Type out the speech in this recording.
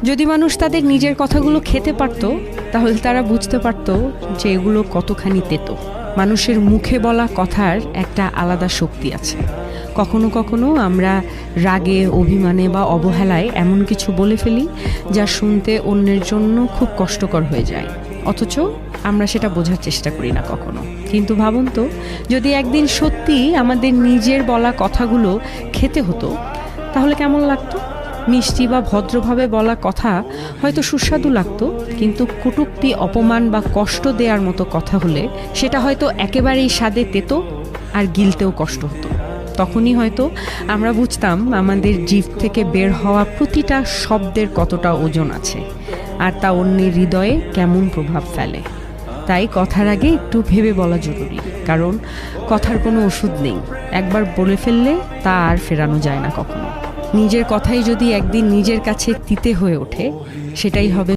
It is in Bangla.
যদি মানুষ তাদের নিজের কথাগুলো খেতে পারত, তাহলে তারা বুঝতে পারত যে এগুলো কতখানি তেতো। মানুষের মুখে বলা কথার একটা আলাদা শক্তি আছে। কখনো কখনো আমরা রাগে, অভিমানে বা অবহেলায় এমন কিছু বলে ফেলি যা শুনতে অন্যের জন্য খুব কষ্টকর হয়ে যায়, অথচ আমরা সেটা বোঝার চেষ্টা করি না কখনো। কিন্তু ভাবুন তো, যদি একদিন সত্যি আমাদের নিজের বলা কথাগুলো খেতে হতো, তাহলে কেমন লাগতো? মিষ্টি বা ভদ্রভাবে বলা কথা হয়তো সুস্বাদু লাগতো, কিন্তু কটূক্তি, অপমান বা কষ্ট দেওয়ার মতো কথা হলে সেটা হয়তো একেবারেই স্বাদে তেতো আর গিলতেও কষ্ট হতো। তখনই হয়তো আমরা বুঝতাম আমাদের জিভ থেকে বের হওয়া প্রতিটা শব্দের কতটা ওজন আছে, আর তা অন্যের হৃদয়ে কেমন প্রভাব ফেলে। তাই কথার আগে একটু ভেবে বলা জরুরি, কারণ কথার কোনো ওষুধ নেই। একবার বলে ফেললে তা আর ফেরানো যায় না কখনো। নিজের কথাই যদি একদিন নিজের কাছে তিতে হয়ে ওঠে, সেটাই হবে